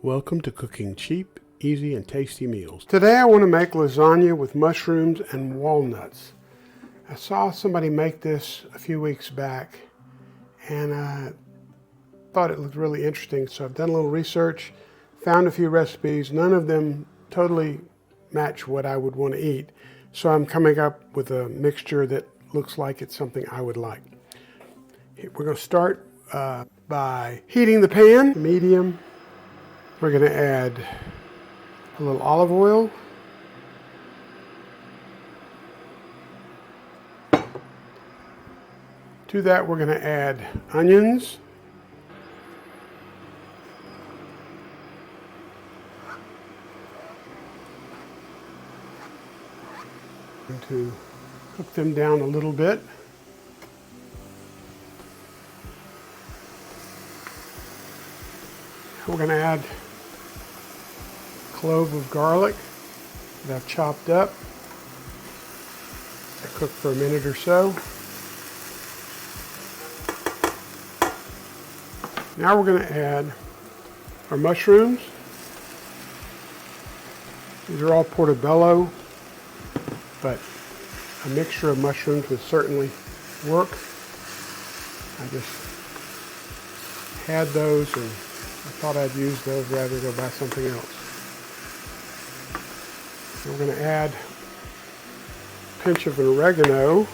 Welcome to cooking cheap, easy, and tasty meals. Today I want to make lasagna with mushrooms and walnuts. I saw somebody make this a few weeks back and I thought it looked really interesting, so I've done a little research, found a few recipes. None of them totally match what I would want to eat, so I'm coming up with a mixture that looks like it's something I would like. We're going to start by heating the pan, medium. We're going to add a little olive oil. To that we're going to add onions. I'm going to cook them down a little bit. We're going to add a clove of garlic that I've chopped up. I cook for a minute or so. Now we're going to add our mushrooms. These are all portobello, but a mixture of mushrooms would certainly work. I just had those and I thought I'd use those rather than go buy something else. So we're going to add a pinch of oregano.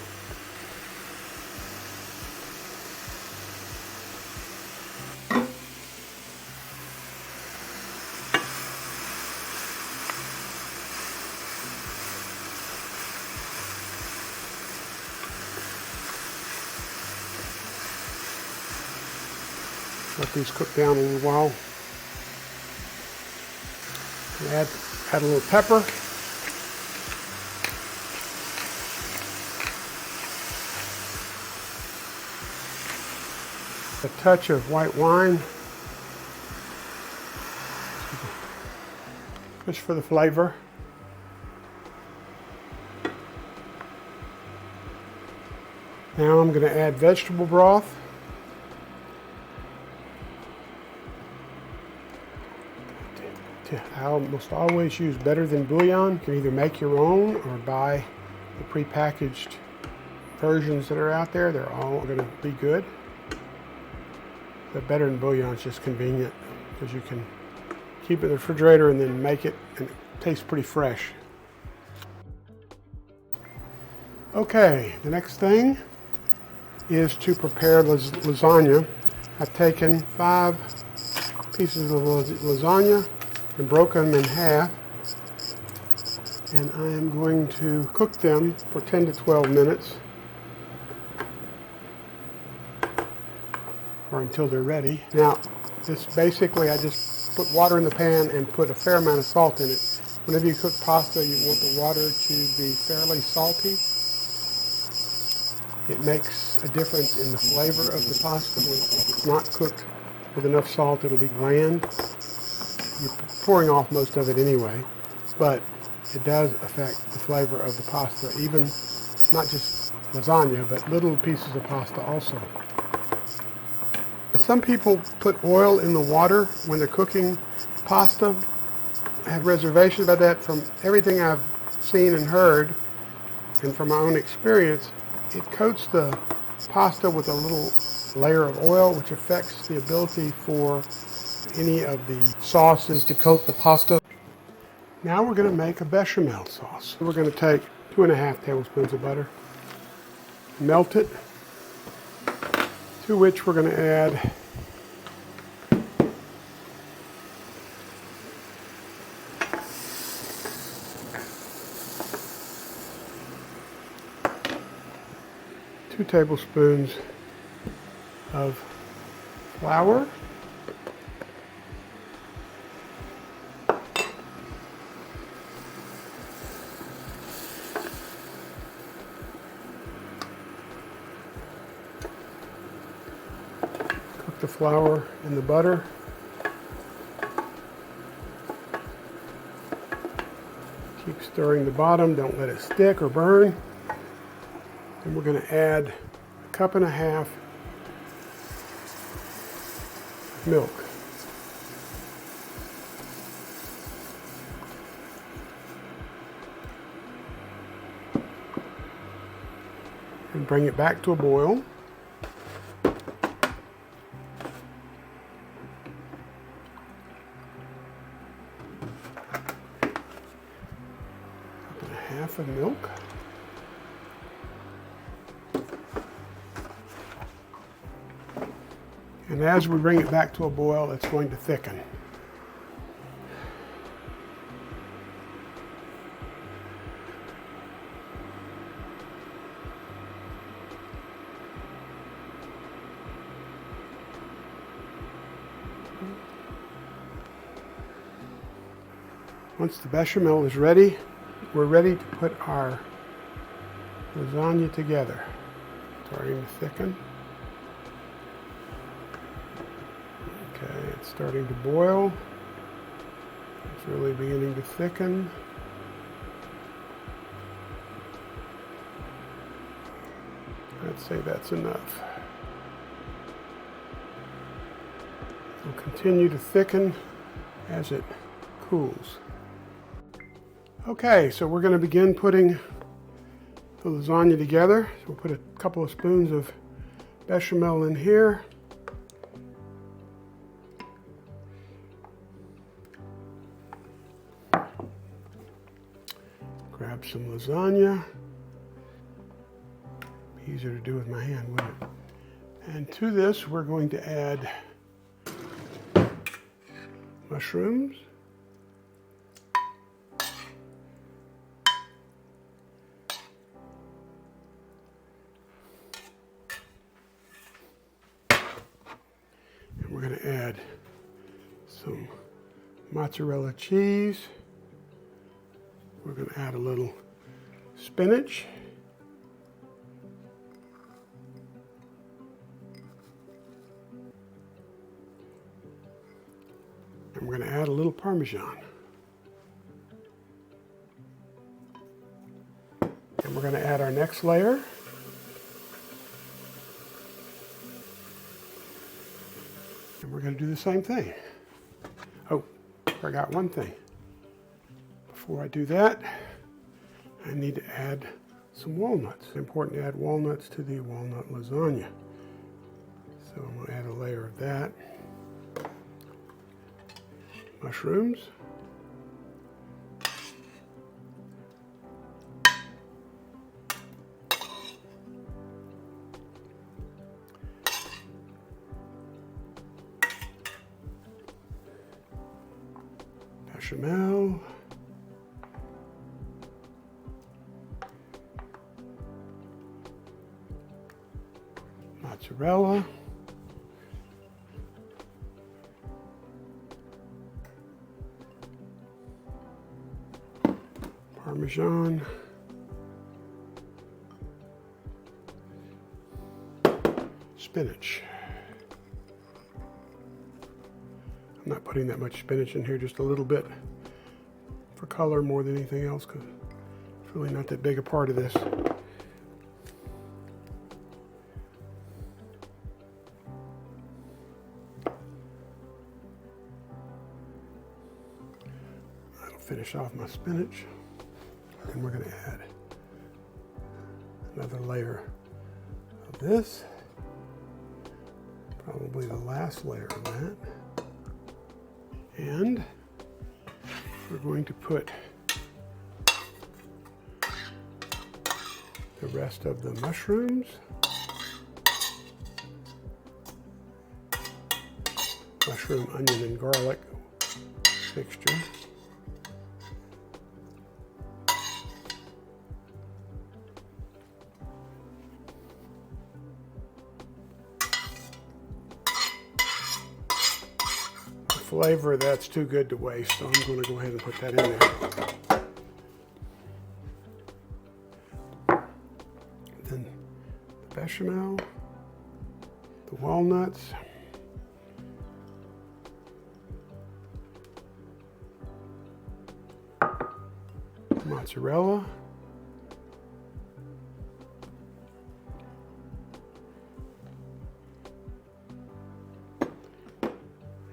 Let these cook down a little while. Add a little pepper. A touch of white wine. Just for the flavor. Now I'm going to add vegetable broth. I almost always use better than bouillon. You can either make your own or buy the prepackaged versions that are out there. They're all going to be good. But better than bouillon is just convenient because you can keep it in the refrigerator and then make it, and it tastes pretty fresh. Okay, the next thing is to prepare lasagna. I've taken 5 pieces of lasagna and broke them in half, and I am going to cook them for 10 to 12 minutes or until they're ready. Now this basically, I just put water in the pan and put a fair amount of salt in it. Whenever you cook pasta, you want the water to be fairly salty. It makes a difference in the flavor of the pasta. When it's not cooked with enough salt, it'll be bland. You're pouring off most of it anyway, but it does affect the flavor of the pasta, even not just lasagna, but little pieces of pasta also. Some people put oil in the water when they're cooking pasta. I have reservations about that. From everything I've seen and heard, and from my own experience, it coats the pasta with a little layer of oil, which affects the ability for any of the sauces to coat the pasta. Now we're going to make a bechamel sauce. We're going to take 2½ tablespoons of butter, melt it, to which we're going to add two tablespoons of flour, the flour in the butter. Keep stirring the bottom, don't let it stick or burn. Then we're going to add 1.5 cups of milk. and bring it back to a boil. Half of milk. And as we bring it back to a boil, it's going to thicken. Once the bechamel is ready, we're ready to put our lasagna together. Starting to thicken. Okay, it's starting to boil. It's really beginning to thicken. I'd say that's enough. It'll continue to thicken as it cools. Okay, so we're going to begin putting the lasagna together. So we'll put a couple of spoons of bechamel in here. Grab some lasagna. Be easier to do with my hand, wouldn't it? And to this, we're going to add mushrooms. We're going to add some mozzarella cheese. We're going to add a little spinach. And we're going to add a little parmesan. And we're going to add our next layer. And we're going to do the same thing. Oh, forgot one thing. Before I do that, I need to add some walnuts. It's important to add walnuts to the walnut lasagna. So I'm going to add a layer of that. Mushrooms. Bechamel. Mozzarella. Parmesan. Spinach. I'm not putting that much spinach in here, just a little bit for color more than anything else, because it's really not that big a part of this. That'll finish off my spinach. And we're going to add another layer of this, probably the last layer of that. And we're going to put the rest of the mushrooms, mushroom, onion, and garlic mixture. Flavor that's too good to waste, so I'm going to go ahead and put that in there. Then the bechamel, the walnuts, mozzarella,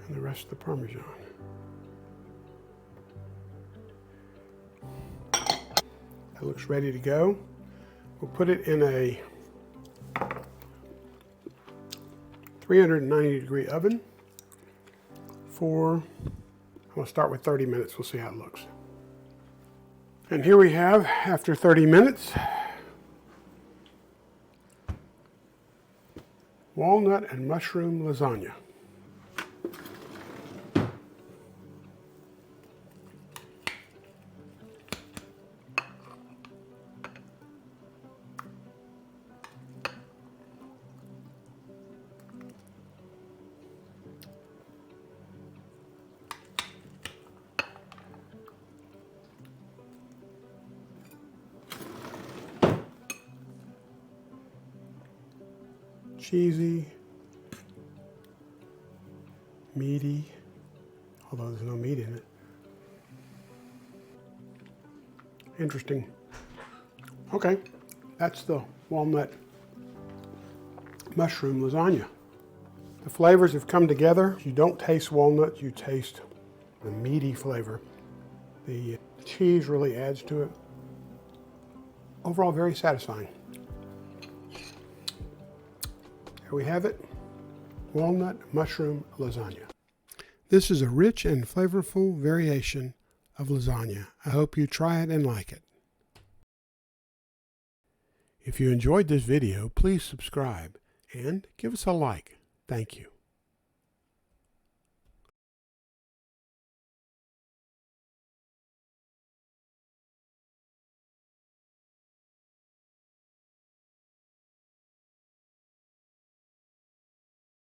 and the rest of the parmesan. That looks ready to go. We'll put it in a 390-degree oven for, I'm going to start with 30 minutes. We'll see how it looks. And here we have, after 30 minutes, walnut and mushroom lasagna. Cheesy, meaty, although there's no meat in it. Interesting. Okay, that's the walnut mushroom lasagna. The flavors have come together. You don't taste walnuts, you taste the meaty flavor. The cheese really adds to it. Overall, very satisfying. Here we have it, walnut mushroom lasagna. This is a rich and flavorful variation of lasagna. I hope you try it and like it. If you enjoyed this video, please subscribe and give us a like. Thank you.